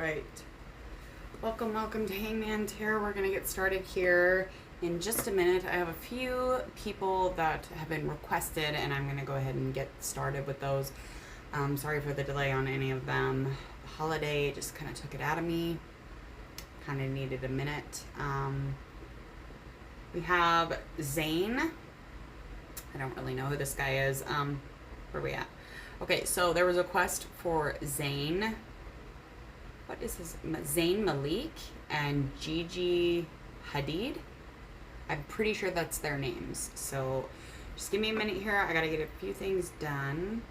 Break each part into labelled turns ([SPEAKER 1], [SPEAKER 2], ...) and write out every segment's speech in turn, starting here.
[SPEAKER 1] right. Welcome to Hangman Tarot. We're going to get started here in just a minute. I have a few people that have been requested, and I'm going to go ahead and get started with those. Sorry for the delay on any of them. The holiday just kind of took it out of me. Kind of needed a minute. We have Zayn. I don't really know who this guy is. Where are we at? Okay, so there was a request for Zayn. What is his? Zayn Malik and GiGi Hadid. I'm pretty sure that's their names. So just give me a minute here. I gotta get a few things done.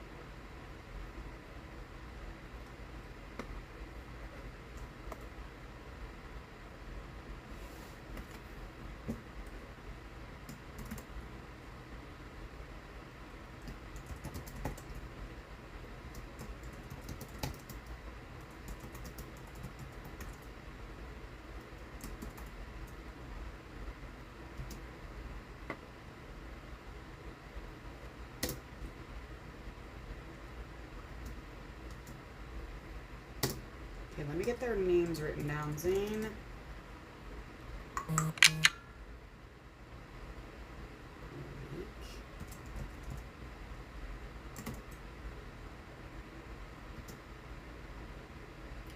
[SPEAKER 1] Okay, let me get their names written down. Zayn.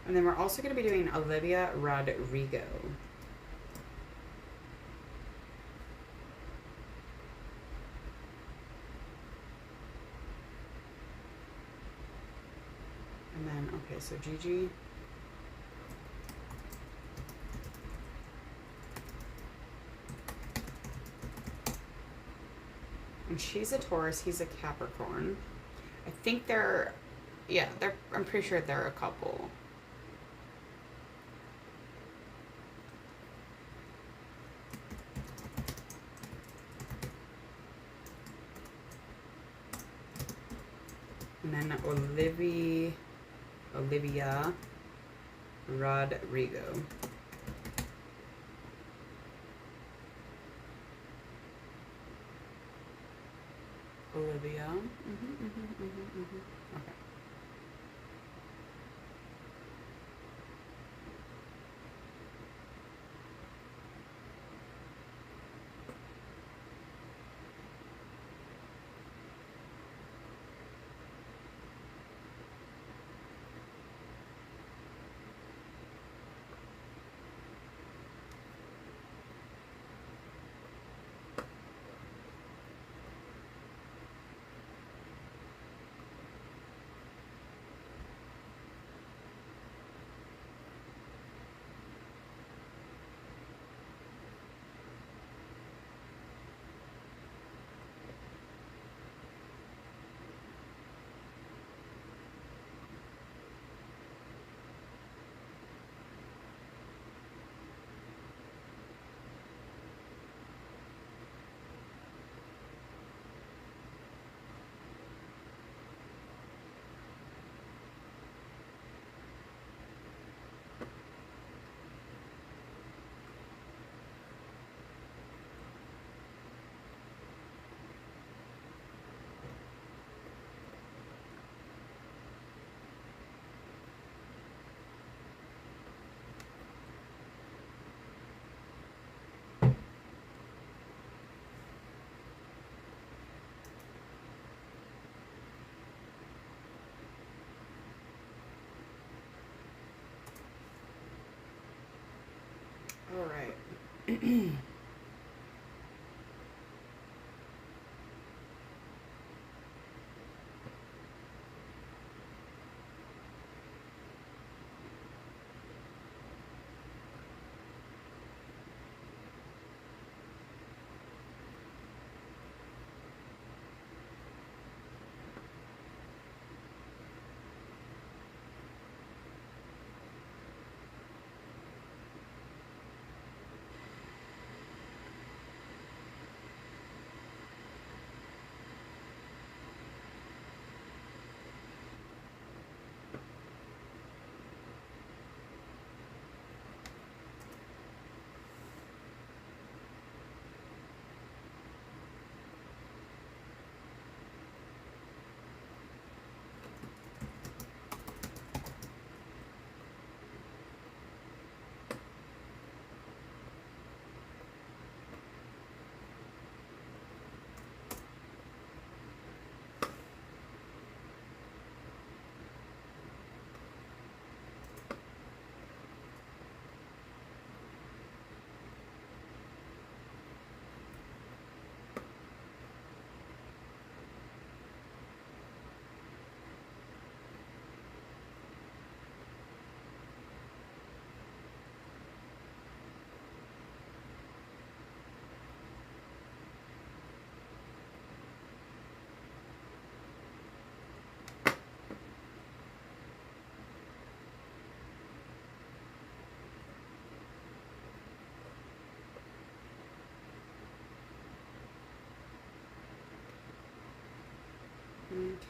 [SPEAKER 1] And then we're also going to be doing Olivia Rodrigo. And then, okay, so GiGi. And she's a Taurus, he's a Capricorn. I think I'm pretty sure they're a couple. And then Olivia Rodrigo. Olivia. Okay. All right.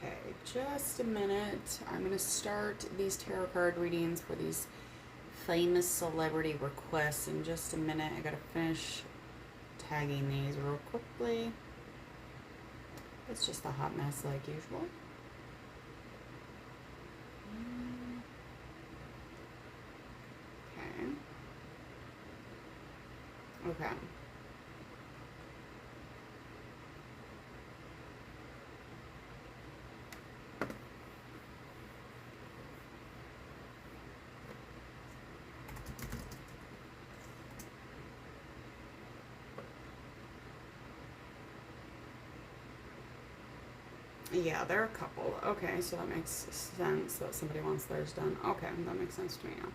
[SPEAKER 1] Okay, just a minute. I'm going to start these tarot card readings for these famous celebrity requests in just a minute. I got to finish tagging these real quickly. It's just a hot mess like usual. Okay. Okay. Yeah, there are a couple. Okay, so that makes sense that somebody wants theirs done. Okay, that makes sense to me now.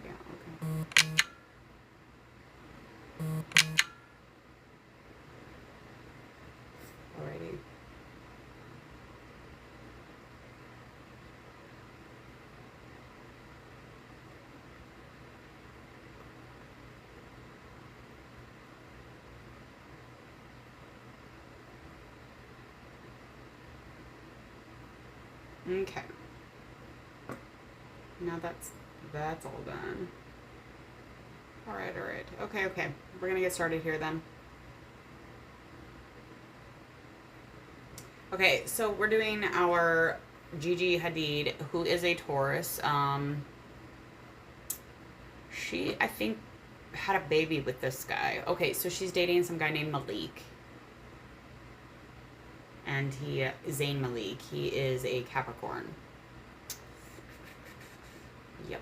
[SPEAKER 1] Yeah, okay. Alrighty. Okay. Now that's all done. Alright, alright. Okay, okay. We're gonna get started here then. Okay, so we're doing our GiGi Hadid, who is a Taurus. She, I think, had a baby with this guy. Okay, so she's dating some guy named Malik. And Zayn Malik. He is a Capricorn. Yep.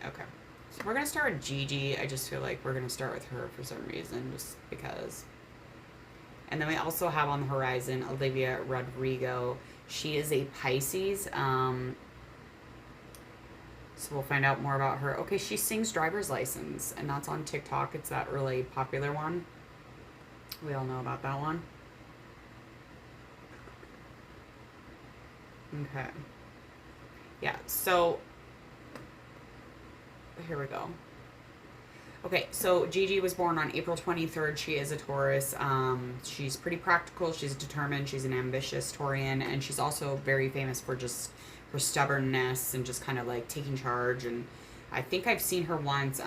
[SPEAKER 1] Okay. So we're going to start with GiGi. I just feel like we're going to start with her for some reason, just because. And then we also have on the horizon Olivia Rodrigo. She is a Pisces. So we'll find out more about her. Okay, she sings Driver's License, and that's on TikTok. It's that really popular one. We all know about that one. Okay. Yeah, so here we go. Okay, so GiGi was born on April 23rd. She is a Taurus. She's pretty practical. She's determined. She's an ambitious Taurian, and she's also very famous for just her stubbornness and just kind of like taking charge. And I think I've seen her once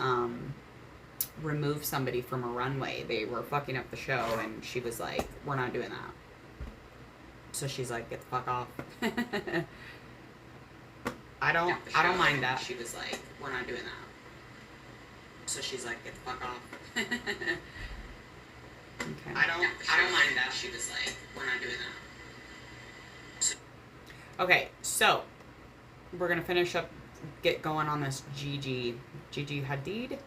[SPEAKER 1] remove somebody from a runway. They were fucking up the show, and she was like, "We're not doing that." So she's like, "Get the fuck off." I don't mind that. She was like, "We're not doing that." So she's like, "Get the fuck off." Okay. I don't mind that. She was like, "We're not doing that." So, okay, so we're gonna finish up, get going on this GiGi Hadid.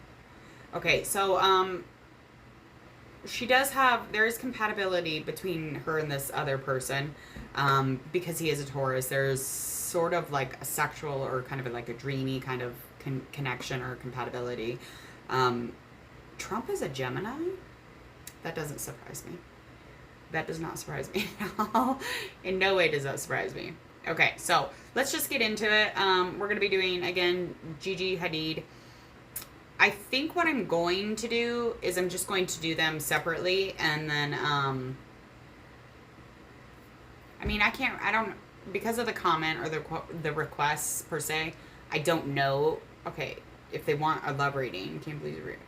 [SPEAKER 1] Okay, so she does have, there is compatibility between her and this other person, because he is a Taurus. There's sort of like a sexual or kind of like a dreamy kind of connection or compatibility. Trump is a Gemini. That doesn't surprise me. That does not surprise me at all. In no way does that surprise me. Okay, so let's just get into it. We're going to be doing, again, GiGi Hadid. I think what I'm going to do is I'm just going to do them separately, and then, I mean, I don't, because of the comment or the requests per se, I don't know, okay, if they want a love reading. Can't please read.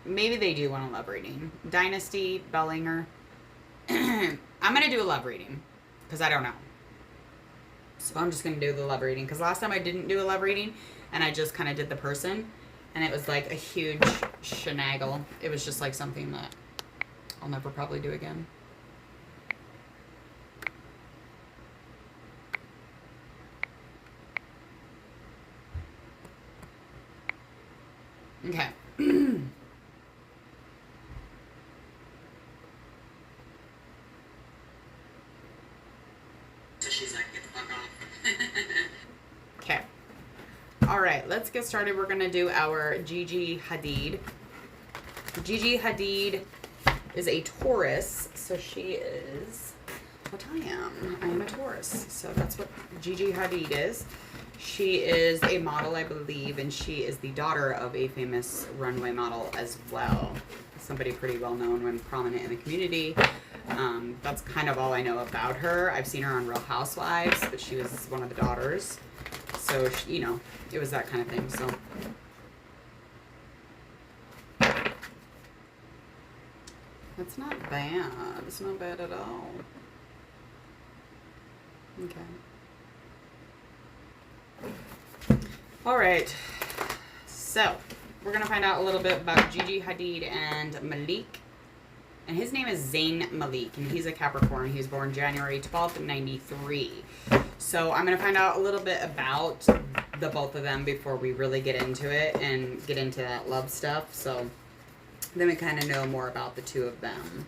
[SPEAKER 1] Maybe they do want a love reading. Dynasty, Bellinger. I'm going to do a love reading, because I don't know. So I'm just going to do the love reading, because last time I didn't do a love reading, and I just kind of did the person, and it was like a huge shenagle. It was just like something that I'll never probably do again. Okay. So she's like, "Get the fuck off." right, let's get started. We're going to do our GiGi Hadid. GiGi Hadid is a Taurus, so she is what I am. I am a Taurus, so that's what GiGi Hadid is. She is a model, I believe, and she is the daughter of a famous runway model as well. Somebody pretty well known and prominent in the community. That's kind of all I know about her. I've seen her on Real Housewives, but she was one of the daughters. So, she, you know, it was that kind of thing, so. That's not bad. It's not bad at all. Okay. All right. So, we're going to find out a little bit about GiGi Hadid and Malik. And his name is Zayn Malik, and he's a Capricorn. He was born January 12th, 93. So I'm going to find out a little bit about the both of them before we really get into it and get into that love stuff. So then we kind of know more about the two of them.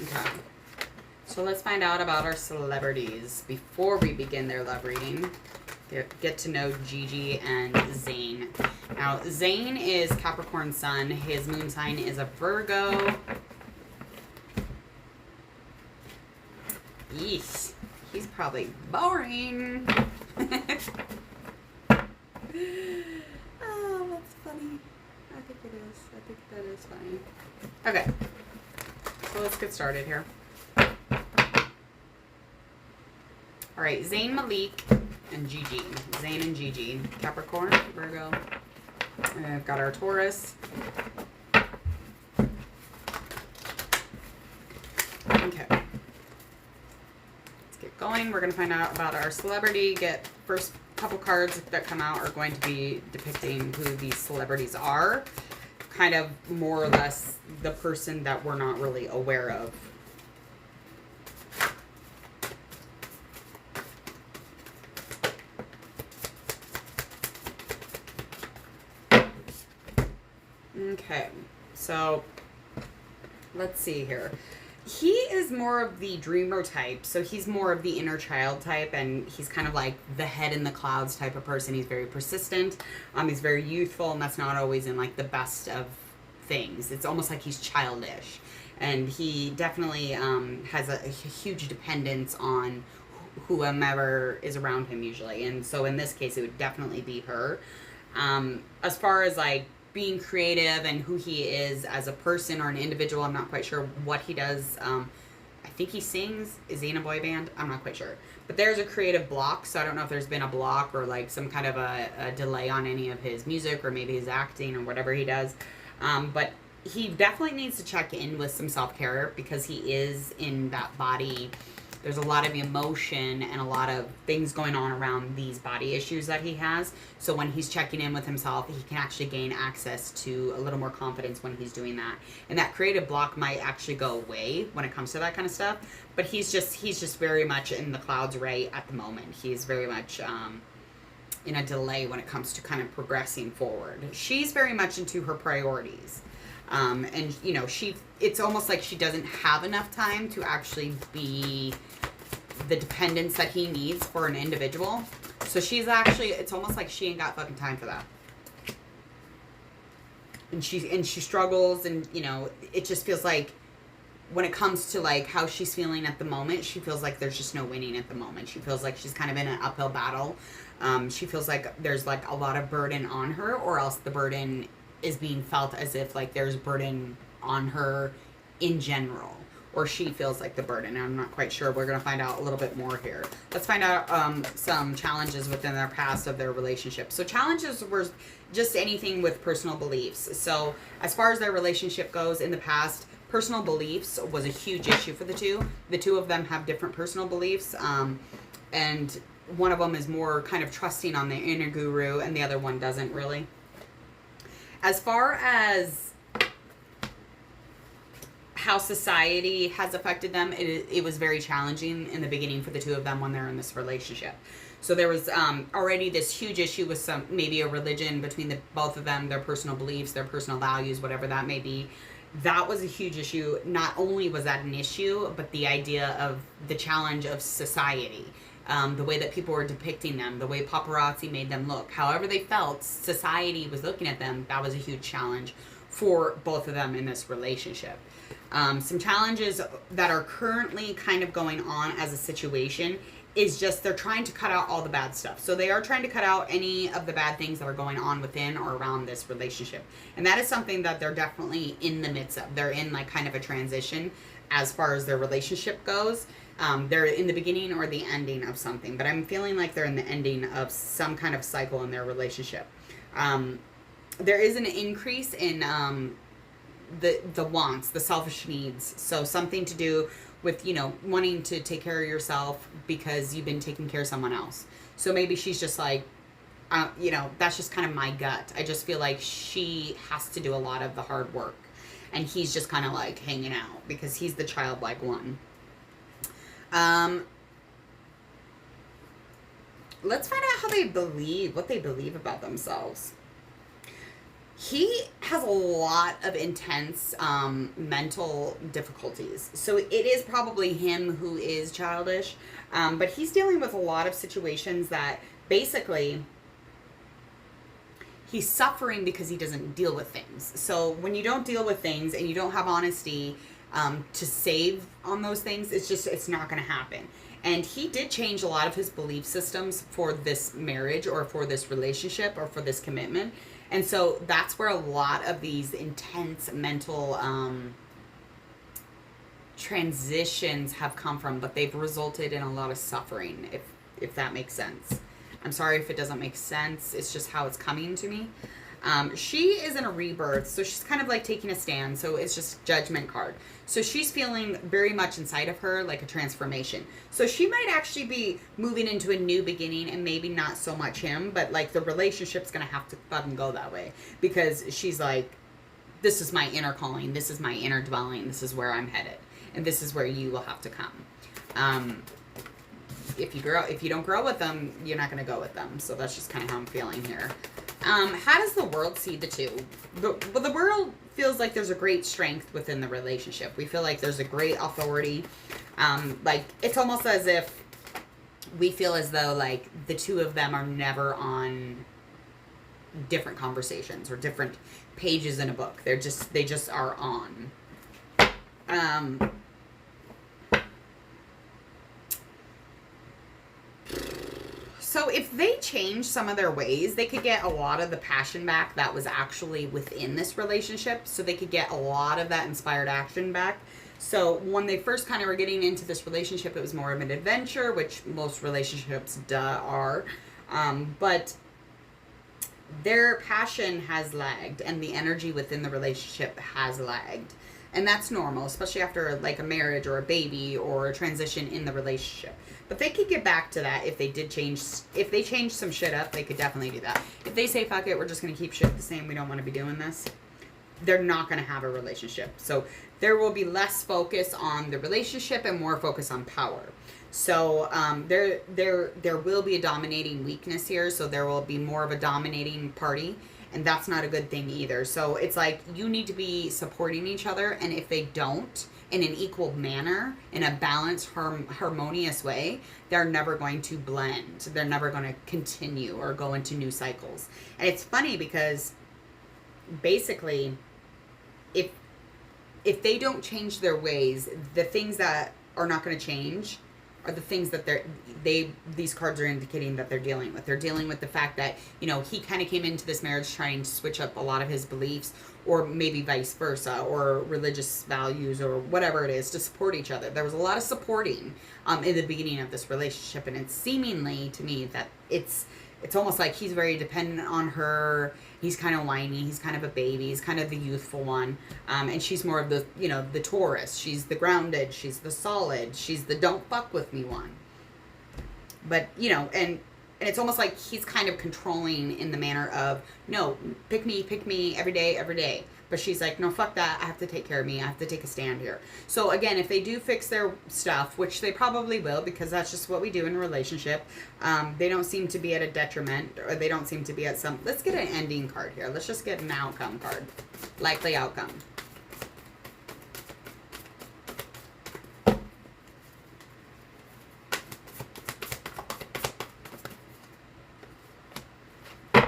[SPEAKER 1] Okay. So let's find out about our celebrities before we begin their love reading. Get to know GiGi and Zayn. Now, Zayn is Capricorn sun. His moon sign is a Virgo. Yeesh. He's probably boring. Oh, that's funny. I think it is. I think that is funny. Okay. So let's get started here. All right, Zayn Malik and GiGi. Zayn and GiGi. Capricorn, Virgo. And I've got our Taurus. Okay. Let's get going. We're going to find out about our celebrity. Get first couple cards that come out are going to be depicting who these celebrities are. Kind of more or less the person that we're not really aware of. Okay, so let's see here. He is more of the dreamer type, so he's more of the inner child type, and he's kind of like the head in the clouds type of person. He's very persistent, he's very youthful, and that's not always in like the best of things. It's almost like he's childish, and he definitely has a huge dependence on whomever is around him usually, and so in this case it would definitely be her. As far as like being creative and who he is as a person or an individual, I'm not quite sure what he does. I think he sings. Is he in a boy band? I'm not quite sure. But there's a creative block, so I don't know if there's been a block or like some kind of a delay on any of his music or maybe his acting or whatever he does. But he definitely needs to check in with some self-care because he is in that body. There's a lot of emotion and a lot of things going on around these body issues that he has. So when he's checking in with himself, he can actually gain access to a little more confidence when he's doing that. And that creative block might actually go away when it comes to that kind of stuff. But he's just very much in the clouds right at the moment. He's very much in a delay when it comes to kind of progressing forward. She's very much into her priorities. And you know, it's almost like she doesn't have enough time to actually be the dependence that he needs for an individual. So she's actually, it's almost like she ain't got fucking time for that. And she struggles, and you know, it just feels like when it comes to like how she's feeling at the moment, she feels like there's just no winning at the moment. She feels like she's kind of in an uphill battle. She feels like there's like a lot of burden on her, or else the burden is being felt as if like there's burden on her in general, or she feels like the burden. I'm not quite sure. We're going to find out a little bit more here. Let's find out some challenges within their past of their relationship. So challenges were just anything with personal beliefs. So as far as their relationship goes in the past, personal beliefs was a huge issue for the two. The two of them have different personal beliefs, and one of them is more kind of trusting on the inner guru, and the other one doesn't really. As far as how society has affected them, it was very challenging in the beginning for the two of them when they're in this relationship. So there was already this huge issue with maybe a religion between both of them, their personal beliefs, their personal values, whatever that may be. that was a huge issue. Not only was that an issue, but the idea of the challenge of society, the way that people were depicting them, the way paparazzi made them look, however they felt, society was looking at them. That was a huge challenge for both of them in this relationship. Some challenges that are currently kind of going on as a situation is just they're trying to cut out all the bad stuff. So they are trying to cut out any of the bad things that are going on within or around this relationship. And that is something that they're definitely in the midst of. They're in like kind of a transition as far as their relationship goes. They're in the beginning or the ending of something, but I'm feeling like they're in the ending of some kind of cycle in their relationship. There is an increase in the wants, the selfish needs. So something to do with, you know, wanting to take care of yourself because you've been taking care of someone else. So maybe she's just like, you know, that's just kind of my gut. I just feel like she has to do a lot of the hard work. And he's just kind of like hanging out because he's the childlike one. Let's find out how they believe, what they believe about themselves. He has a lot of intense mental difficulties. So it is probably him who is childish. But he's dealing with a lot of situations that basically he's suffering because he doesn't deal with things. So when you don't deal with things and you don't have honesty to save on those things, it's not going to happen. And he did change a lot of his belief systems for this marriage or for this relationship or for this commitment. And so that's where a lot of these intense mental transitions have come from, but they've resulted in a lot of suffering, if that makes sense. I'm sorry if it doesn't make sense. It's just how it's coming to me. She is in a rebirth, so she's kind of like taking a stand. So it's just Judgment card. So she's feeling very much inside of her like a transformation. So she might actually be moving into a new beginning, and maybe not so much him, but like the relationship's gonna have to fucking go that way, because she's like, this is my inner calling, this is my inner dwelling, this is where I'm headed, and this is where you will have to come. If you don't grow with them, you're not gonna go with them. So that's just kind of how I'm feeling here. How does the world see the two? The world feels like there's a great strength within the relationship. We feel like there's a great authority. Like, it's almost as if we feel as though, like, the two of them are never on different conversations or different pages in a book. They just are on. So if they change some of their ways, they could get a lot of the passion back that was actually within this relationship. So they could get a lot of that inspired action back. So when they first kind of were getting into this relationship, it was more of an adventure, which most relationships are. But their passion has lagged, and the energy within the relationship has lagged. And that's normal, especially after like a marriage or a baby or a transition in the relationship. But they could get back to that if they did change. If they change some shit up, they could definitely do that. If they say, fuck it, we're just going to keep shit the same, we don't want to be doing this, they're not going to have a relationship. So there will be less focus on the relationship and more focus on power. So there will be a dominating weakness here. So there will be more of a dominating party. And that's not a good thing either. So it's like you need to be supporting each other. And if they don't, in an equal manner, in a balanced, harmonious way, they're never going to blend. They're never going to continue or go into new cycles. And it's funny because basically, if they don't change their ways, the things that are not going to change are the things that these cards are indicating that they're dealing with. They're dealing with the fact that, you know, he kind of came into this marriage trying to switch up a lot of his beliefs, or maybe vice versa, or religious values, or whatever it is, to support each other. There was a lot of supporting in the beginning of this relationship, and it's seemingly to me that it's almost like he's very dependent on her. He's kind of whiny. He's kind of a baby. He's kind of the youthful one. And she's more of the, you know, the Taurus. She's the grounded. She's the solid. She's the don't fuck with me one. But, you know, and it's almost like he's kind of controlling in the manner of, no, pick me every day. But she's like, no, fuck that. I have to take care of me. I have to take a stand here. So again, if they do fix their stuff, which they probably will, because that's just what we do in a relationship, they don't seem to be at a detriment, or they don't seem to be at some... Let's get an ending card here. Let's just get an outcome card. Likely outcome.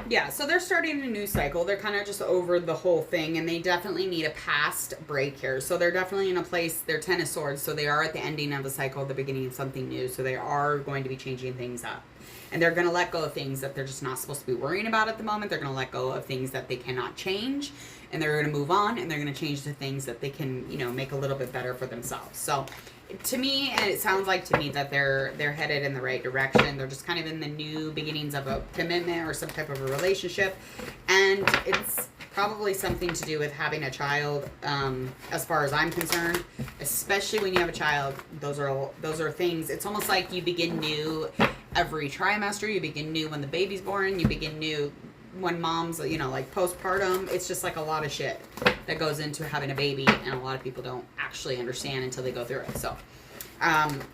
[SPEAKER 1] Yeah, so they're starting a new cycle. They're kind of just over the whole thing, and they definitely need a past break here. So they're definitely in a place, they're 10 of swords, so they are at the ending of the cycle, the beginning of something new. So they are going to be changing things up. And they're going to let go of things that they're just not supposed to be worrying about at the moment. They're going to let go of things that they cannot change, and they're going to move on, and they're going to change the things that they can, you know, make a little bit better for themselves. So to me, and it sounds like to me that they're headed in the right direction. They're just kind of in the new beginnings of a commitment or some type of a relationship, and it's probably something to do with having a child. As far as I'm concerned, especially when you have a child, those are things. It's almost like you begin new every trimester. You begin new when the baby's born. You begin new when mom's, you know, like postpartum. It's just like a lot of shit that goes into having a baby, and a lot of people don't actually understand until they go through it. So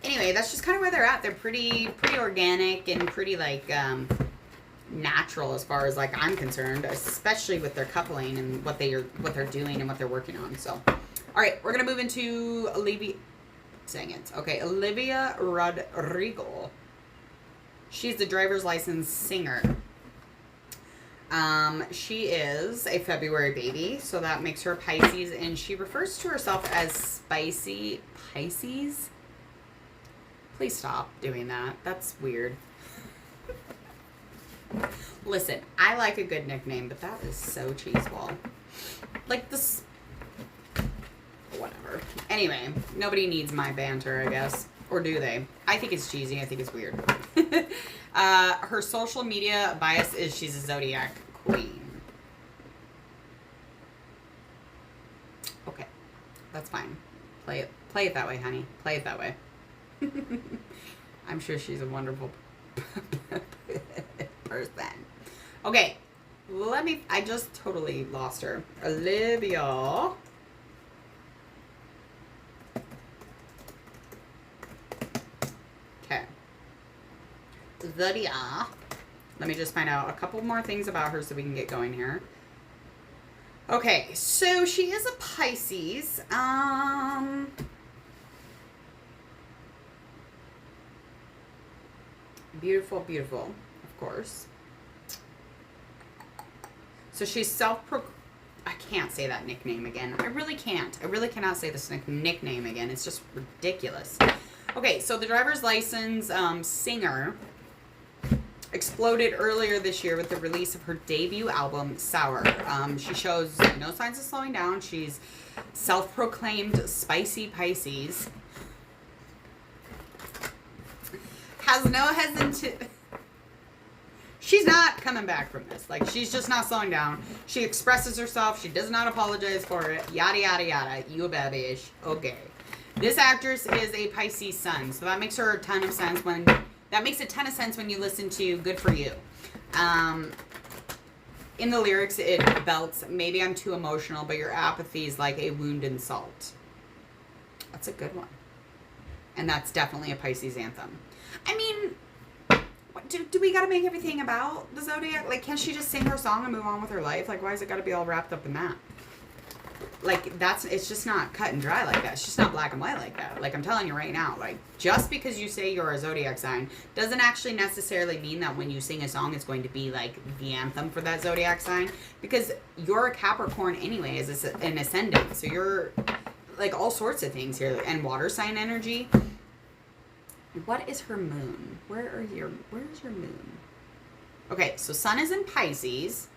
[SPEAKER 1] anyway, that's just kind of where they're at. They're pretty organic and pretty like natural as far as like I'm concerned, especially with their coupling and what they're doing and what they're working on. So all right, we're gonna move into Olivia Rodrigo. She's the driver's license singer. She is a February baby, so that makes her Pisces, and she refers to herself as Spicy Pisces. Please stop doing that. That's weird. Listen, I like a good nickname, but that is so cheeseball. Like this... Whatever. Anyway, nobody needs my banter, I guess. Or do they? I think it's cheesy. I think it's weird. Her social media bias is she's a zodiac queen. Okay. That's fine. Play it that way, honey. Play it that way. I'm sure she's a wonderful person. Okay. I just totally lost her. Olivia. Okay. Zodiac. Let me just find out a couple more things about her so we can get going here. Okay, so she is a Pisces. Beautiful, beautiful, of course. So she's I can't say that nickname again. I really can't. I really cannot say this nickname again. It's just ridiculous. Okay, so the driver's license singer exploded earlier this year with the release of her debut album, Sour. She shows no signs of slowing down. She's self-proclaimed Spicy Pisces. Has no hesitation. She's not coming back from this. Like, she's just not slowing down. She expresses herself. She does not apologize for it. Yada, yada, yada. You a bad bitch. Okay. This actress is a Pisces sun, so that makes her a ton of sense when... That makes a ton of sense when you listen to Good For You. In the lyrics, it belts, maybe I'm too emotional, but your apathy is like a wound in salt. That's a good one. And that's definitely a Pisces anthem. I mean, do we got to make everything about the Zodiac? Like, can't she just sing her song and move on with her life? Like, why is it got to be all wrapped up in that? Like, it's just not cut and dry like that. It's just not black and white like that. Like, I'm telling you right now, like, just because you say you're a zodiac sign doesn't actually necessarily mean that when you sing a song, it's going to be, like, the anthem for that zodiac sign. Because you're a Capricorn anyway, as an ascendant. So you're, like, all sorts of things here. And water sign energy. What is her moon? Where's your moon? Okay, so sun is in Pisces.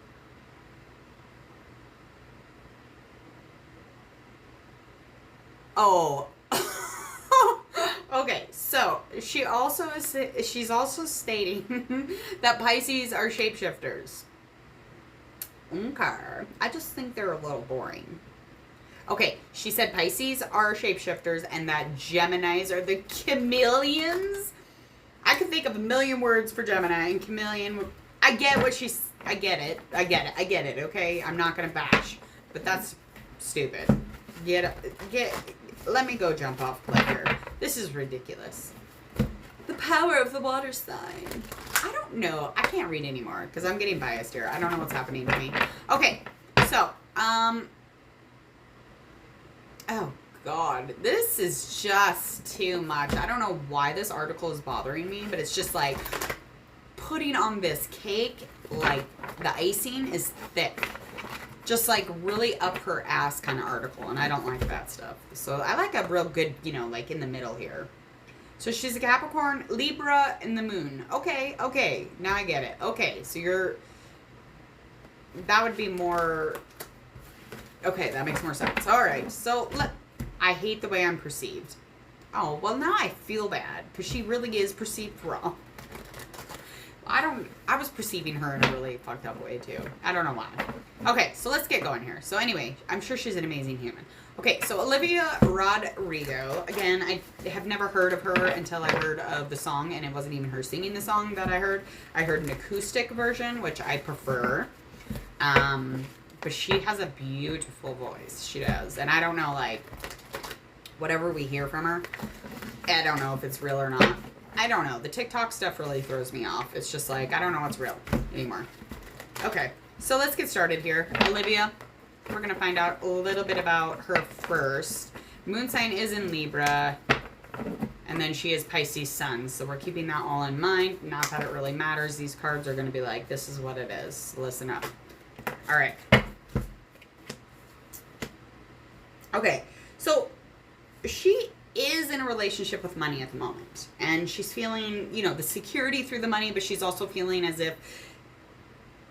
[SPEAKER 1] Oh, okay. So she's also stating that Pisces are shapeshifters. Okay, I just think they're a little boring. Okay, she said Pisces are shapeshifters and that Geminis are the chameleons. I could think of a million words for Gemini and chameleon. I get what I get it. Okay, I'm not gonna bash, but that's stupid. Let me go jump off cliff here. This is ridiculous. The power of the water sign. I don't know. I can't read anymore because I'm getting biased here. I don't know what's happening to me. Okay, so, oh, God. This is just too much. I don't know why this article is bothering me, but it's just like putting on this cake like, the icing is thick. Just, like, really up her ass kind of article, and I don't like that stuff. So I like a real good, you know, like, in the middle here. So she's a Capricorn, Libra, and the moon. Okay, now I get it. Okay, so that would be more, okay, that makes more sense. All right, so I hate the way I'm perceived. Oh, well, now I feel bad, because she really is perceived wrong. I was perceiving her in a really fucked up way, too. I don't know why. Okay, so let's get going here. So anyway, I'm sure she's an amazing human. Okay, so Olivia Rodrigo. Again, I have never heard of her until I heard of the song, and it wasn't even her singing the song that I heard. I heard an acoustic version, which I prefer. But she has a beautiful voice. She does. And I don't know, like, whatever we hear from her, I don't know if it's real or not. I don't know. The TikTok stuff really throws me off. It's just like, I don't know what's real anymore. Okay, so let's get started here. Olivia, we're going to find out a little bit about her first. Moon sign is in Libra, and then she is Pisces sun. So we're keeping that all in mind. Not that it really matters. These cards are going to be like, this is what it is. Listen up. All right. Okay, so she is in a relationship with money at the moment, and she's feeling, you know, the security through the money, but she's also feeling as if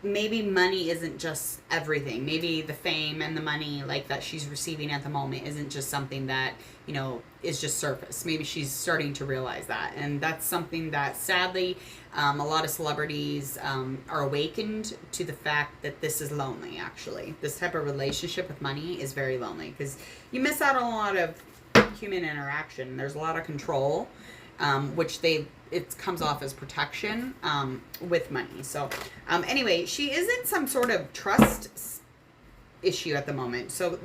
[SPEAKER 1] maybe money isn't just everything. Maybe the fame and the money, like, that she's receiving at the moment isn't just something that, you know, is just surface. Maybe she's starting to realize that, and that's something that sadly a lot of celebrities are awakened to, the fact that this is lonely. Actually, this type of relationship with money is very lonely, because you miss out on a lot of human interaction. There's a lot of control, which it comes off as protection with money. So anyway, she is in some sort of trust issue at the moment. So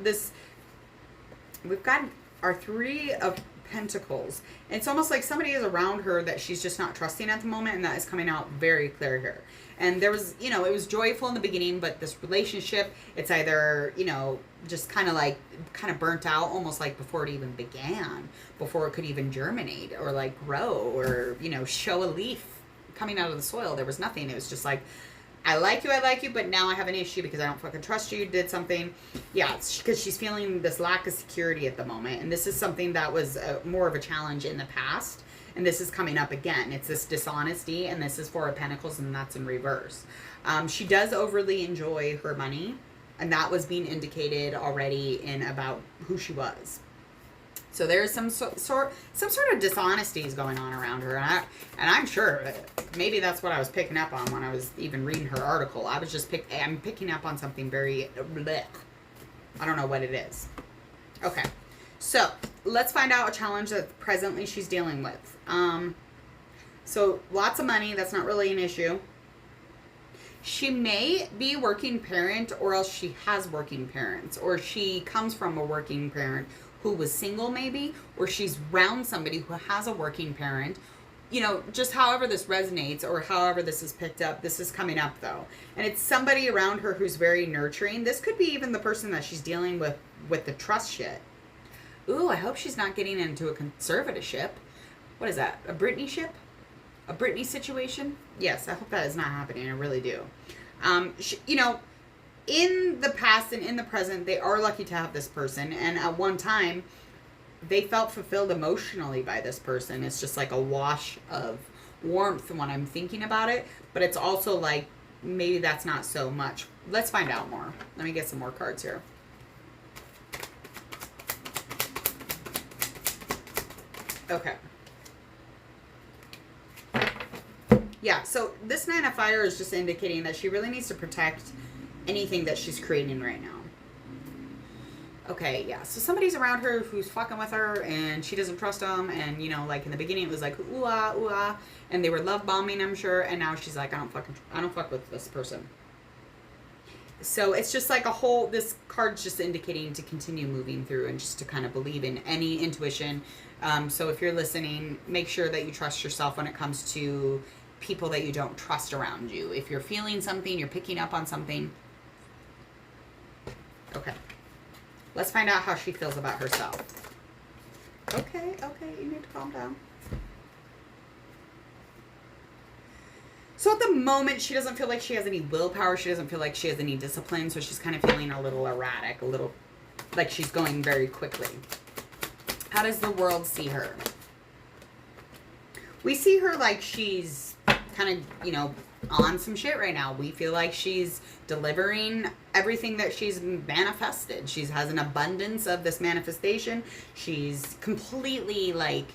[SPEAKER 1] we've got our Three of Pentacles. And it's almost like somebody is around her that she's just not trusting at the moment, and that is coming out very clear here. And there was, you know, it was joyful in the beginning, but this relationship, it's either, you know, just kind of burnt out, almost like before it even began, before it could even germinate or like grow or, you know, show a leaf coming out of the soil. There was nothing. It was just like, I like you, but now I have an issue because I don't fucking trust you. You did something. Yeah, because she's feeling this lack of security at the moment. And this is something that was more of a challenge in the past. And this is coming up again. It's this dishonesty, and this is Four of Pentacles, and that's in reverse. She does overly enjoy her money, and that was being indicated already in about who she was. So there's some sort of dishonesty is going on around her, and I'm sure maybe that's what I was picking up on when I was even reading her article. I'm picking up on something very blech. I don't know what it is. Okay, so let's find out a challenge that presently she's dealing with. So lots of money. That's not really an issue. She may be a working parent, or else she has working parents, or she comes from a working parent who was single maybe, or she's around somebody who has a working parent. You know, just however this resonates or however this is picked up, this is coming up though. And it's somebody around her who's very nurturing. This could be even the person that she's dealing with the trust shit. Ooh, I hope she's not getting into a conservatorship. What is that? A Britney ship? A Britney situation? Yes, I hope that is not happening. I really do. You know, in the past and in the present, they are lucky to have this person. And at one time, they felt fulfilled emotionally by this person. It's just like a wash of warmth when I'm thinking about it. But it's also like, maybe that's not so much. Let's find out more. Let me get some more cards here. Okay. Yeah, so this Nine of Fire is just indicating that she really needs to protect anything that she's creating right now. Okay, yeah, so somebody's around her who's fucking with her, and she doesn't trust them, and, you know, like, in the beginning it was like, ooh ah, and they were love bombing, I'm sure, and now she's like, I don't fuck with this person. So it's just like this card's just indicating to continue moving through and just to kind of believe in any intuition. So if you're listening, make sure that you trust yourself when it comes to people that you don't trust around you. If you're feeling something, you're picking up on something. Okay. Let's find out how she feels about herself. Okay, you need to calm down. So at the moment, she doesn't feel like she has any willpower. She doesn't feel like she has any discipline. So she's kind of feeling a little erratic, a little like she's going very quickly. How does the world see her? We see her like she's kind of, you know, on some shit right now. We feel like she's delivering everything that she's manifested. She has an abundance of this manifestation. She's completely like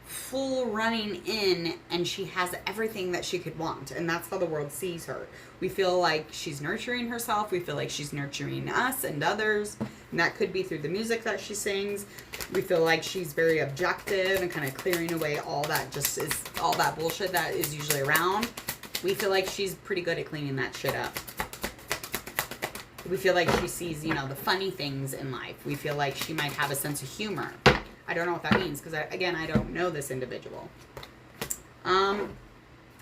[SPEAKER 1] full running in, and she has everything that she could want, and that's how the world sees her. We feel like she's nurturing herself. We feel like she's nurturing us and others, and that could be through the music that she sings. We feel like she's very objective and kind of clearing away all that all that bullshit that is usually around. We feel like she's pretty good at cleaning that shit up. We feel like she sees, you know, the funny things in life. We feel like she might have a sense of humor. I don't know what that means because, again, I don't know this individual. An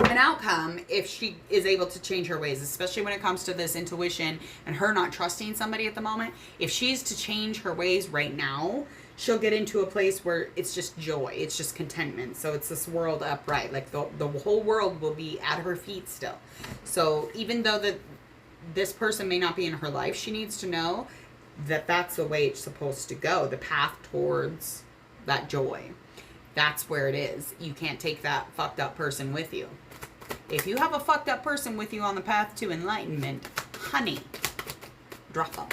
[SPEAKER 1] outcome, if she is able to change her ways, especially when it comes to this intuition and her not trusting somebody at the moment, if she's to change her ways right now, she'll get into a place where it's just joy. It's just contentment. So it's this world upright. Like the whole world will be at her feet still. So even though this person may not be in her life, she needs to know that that's the way it's supposed to go. The path towards that joy. That's where it is. You can't take that fucked up person with you. If you have a fucked up person with you on the path to enlightenment, honey, drop them.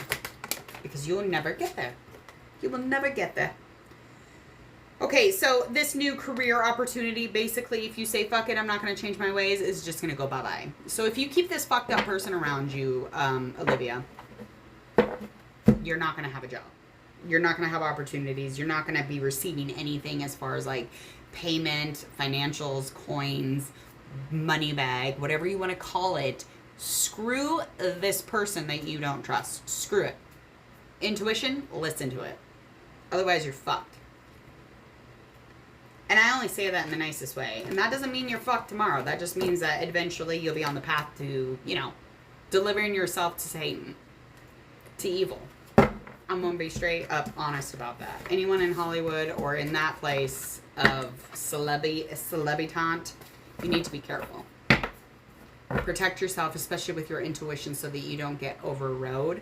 [SPEAKER 1] Because you'll never get there. You will never get there. Okay, so this new career opportunity, basically, if you say, fuck it, I'm not going to change my ways, is just going to go bye-bye. So if you keep this fucked up person around you, Olivia, you're not going to have a job. You're not going to have opportunities. You're not going to be receiving anything as far as like payment, financials, coins, money bag, whatever you want to call it. Screw this person that you don't trust. Screw it. Intuition, listen to it. Otherwise, you're fucked. And I only say that in the nicest way. And that doesn't mean you're fucked tomorrow. That just means that eventually you'll be on the path to, you know, delivering yourself to Satan, to evil. I'm going to be straight up honest about that. Anyone in Hollywood or in that place of celebritant, you need to be careful. Protect yourself, especially with your intuition, so that you don't get overrode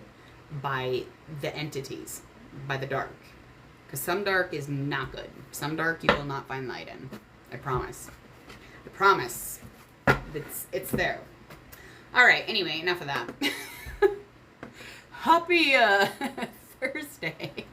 [SPEAKER 1] by the entities, by the dark. Because some dark is not good. Some dark you will not find light in. I promise. I promise. It's there. All right, anyway, enough of that. Happy Thursday.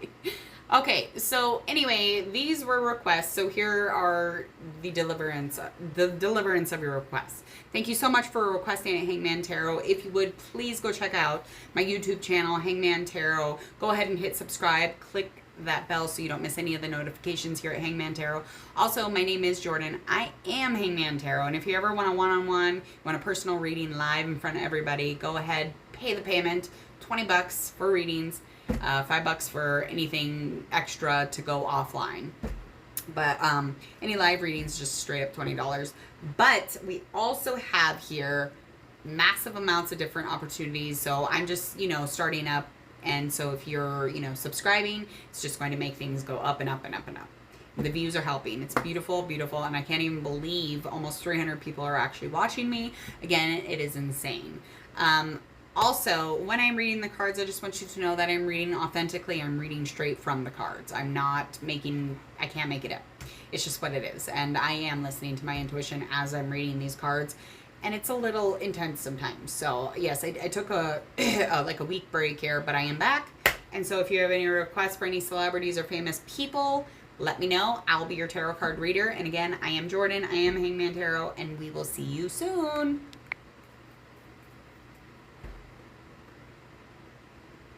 [SPEAKER 1] Okay, so anyway, these were requests. So here are the deliverance of your requests. Thank you so much for requesting at Hangman Tarot. If you would, please go check out my YouTube channel, Hangman Tarot. Go ahead and hit subscribe. Click that bell so you don't miss any of the notifications here at Hangman Tarot. Also, my name is Jordan. I am Hangman Tarot. And if you ever want a one-on-one, want a personal reading live in front of everybody, go ahead, pay the payment. $20 for readings, $5 for anything extra to go offline. But any live readings, just straight up $20. But we also have here massive amounts of different opportunities. So I'm just, you know, starting up. And so if you're, you know, subscribing, it's just going to make things go up and up and up and up. The views are helping. It's beautiful, beautiful. And I can't even believe almost 300 people are actually watching me. Again, it is insane. Also, when I'm reading the cards, I just want you to know that I'm reading authentically. I'm reading straight from the cards. I can't make it up. It's just what it is. And I am listening to my intuition as I'm reading these cards. And it's a little intense sometimes. So, yes, I took a week break here, but I am back. And so if you have any requests for any celebrities or famous people, let me know. I'll be your tarot card reader. And again, I am Jordan. I am Hangman Tarot. And we will see you soon.